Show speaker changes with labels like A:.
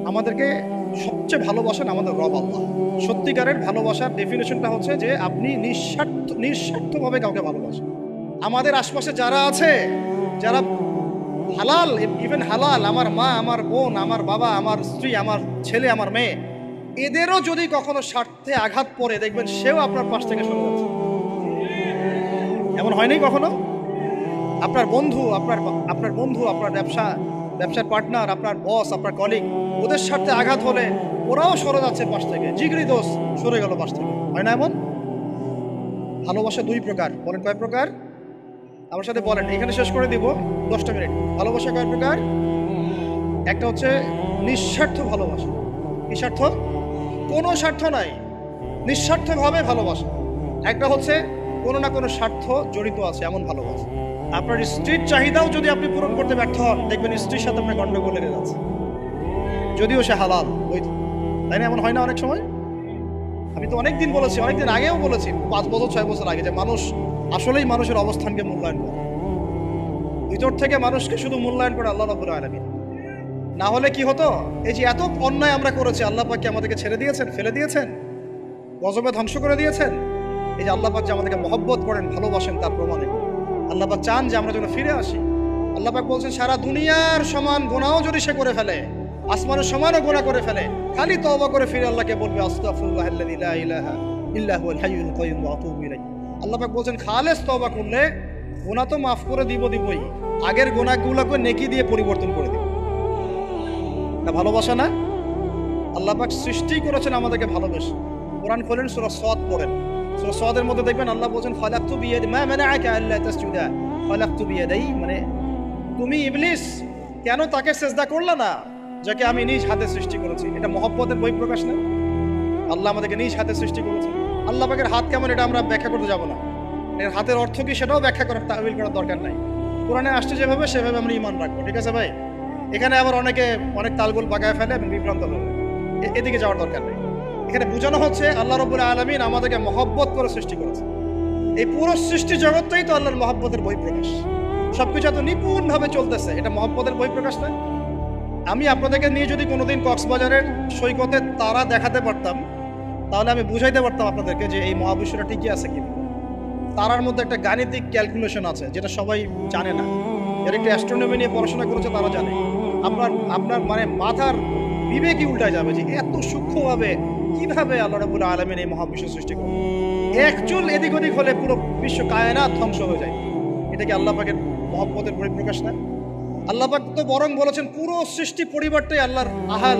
A: আমাদেরকে সবচেয়ে ভালোবাসেন আমাদের রব আল্লাহ। সত্যিকারের ভালোবাসার ডেফিনেশনটা হচ্ছে যে আপনি নিঃস্বার্থভাবে কাউকে ভালোবাসেন। আমাদের আশপাশে যারা আছে, যারা হালাল, ইভেন হালাল, আমার মা, আমার বোন, আমার বাবা, আমার স্ত্রী, আমার ছেলে, আমার মেয়ে, এদেরও যদি কখনো স্বার্থে আঘাত পড়ে, দেখবেন সেও আপনার পাশ থেকে সরে যাচ্ছে। এমন হয়নি কখনো? আপনার বন্ধু, আপনার ব্যবসার পার্টনার, আপনার বস, আপনার কলিগ, ওদের স্বার্থে আঘাত হলে ওরাও সরে যাচ্ছে পাশ থেকে, জিগরি দোষ সরে গেল পাশ থেকে, হয় না এমন? ভালোবাসা দুই প্রকার। বলেন কয় প্রকার? আমার সাথে বলেন, এখানে শেষ করে দিব 10টা মিনিট। ভালোবাসা কয় প্রকার? একটা হচ্ছে নিঃস্বার্থ ভালোবাসা। কি স্বার্থ? কোনো স্বার্থ নাই, নিঃস্বার্থভাবে ভালোবাসা। একটা হচ্ছে কোনো না কোনো স্বার্থ জড়িত আছে এমন ভালোবাসা। আপনার স্ত্রীর চাহিদাও যদি আপনি পূরণ করতে ব্যর্থ হন, দেখবেন স্ত্রীর সাথে আপনার গন্ডগোল লেগে যাচ্ছে, যদিও সে হালাল বৈধ। তাই না? এমন হয় না অনেক সময়? আমি তো অনেকদিন বলেছি, অনেকদিন আগেও বলেছি, 5 বছর 6 বছর আগে, যে মানুষ আসলেই মানুষের অবস্থানকে মূল্যায়ন করে। ভিতর থেকে মানুষকে শুধু মূল্যায়ন করে আল্লাহ রাব্বুল আলামিন। না হলে কি হতো? এই যে এত অন্যায় আমরা করেছি, আল্লাহ পাক কি আমাদেরকে ছেড়ে দিয়েছেন, ফেলে দিয়েছেন, গজবে ধ্বংস করে দিয়েছেন? এই যে আল্লাহ পাক যে আমাদেরকে মহব্বত করেন, ভালোবাসেন, তার প্রমাণ এগুলো। আল্লাহ পাক চান যে আমরা যেন ফিরে আসি। আল্লাহ পাক বলছেন, সারা দুনিয়ার সমান গুনাহও যদি সে করে ফেলে, আসমানের সমানও গুনাহ করে ফেলে, খালি তওবা করে ফিরে আল্লাহকে বলবে, আস্তাগফিরুল্লাহাল্লাযী লা ইলাহা ইল্লা হুয়াল হাইয়ুল কাইয়্যুম ওয়া আতুবু ইলাইহি। আল্লাহ পাক বলছেন, খালেস তওবা করলে গুনাহ তো মাফ করে দিবই, আগের গুনাহগুলোকে নেকি দিয়ে পরিবর্তন করে দিব। না ভালোবাসা না? আল্লাহ পাক সৃষ্টি করেছেন আমাদেরকে ভালোবেসে। কোরআন খোলেন, সূরা সদ পড়েন। সূরা সদের মধ্যে দেখবেন আল্লাহ বলছেন, খালাকতু বিয়াদি মা মানাআকা আল্লা তাসজুদা খালাকতু বিয়াদাই, মানে তুমি ইবলিস কেন তাকে সিজদা করলে না যাকে আমি নিজ হাতে সৃষ্টি করেছি? এটা মহব্বতের বহিঃপ্রকাশ না? আল্লাহ আমাদেরকে নিজ হাতে সৃষ্টি করেছে। আল্লাহ পাকের হাত কেমন এটা আমরা ব্যাখ্যা করতে যাব না। এর হাতের অর্থ কি সেটাও ব্যাখ্যা করার, তাহবিল করার দরকার নাই। কোরআনে আসছে যেভাবে সেভাবে আমরা ঈমান রাখবো, ঠিক আছে ভাই? এখানে আবার অনেকে অনেক তালগোল পাকায় ফেলে এবং বিভ্রান্ত হয়ে এদিকে যাওয়ার দরকার নেই। এখানে বোঝানো হচ্ছে আল্লাহ রাব্বুল আলামিন আমাদেরকে মহব্বত করে সৃষ্টি করেছে। এই পুরো সৃষ্টি জগৎটাই তো আল্লাহর মহব্বতের বহিঃপ্রকাশ। সবকিছু এত নিপুণভাবে চলতেছে, এটা মহব্বতের বহিঃপ্রকাশ না? আমি আপনাদেরকে নিয়ে যদি কোনোদিন কক্সবাজারের সৈকতে তারা দেখাতে পারতাম, তাহলে আমি বুঝাইতে পারতাম আপনাদেরকে যে এই মহাবিশ্বটা ঠিকই আছে কি। তারার মধ্যে একটা গাণিতিক ক্যালকুলেশন আছে যেটা সবাই জানে না। যারা একটু অ্যাস্ট্রোনমি নিয়ে পড়াশোনা করেছে তারা জানে। আপনার মানে মাথার বিবেকই উল্টায় যাবে যে এত সূক্ষ্মভাবে কিভাবে আল্লাহ রাব্বুল আলামিন এই মহাবিশ্ব সৃষ্টি করলেন। এক চুল এদিক ওদিক হলে পুরো বিশ্ব কায়নাত ধ্বংস হয়ে যায়। এটা কি আল্লাহ পাকের মহব্বতের পরিপ্রকাশ না? আল্লাহ পাক তো বরং বলেছেন পুরো সৃষ্টি পরিবারটাই আল্লাহর আহাল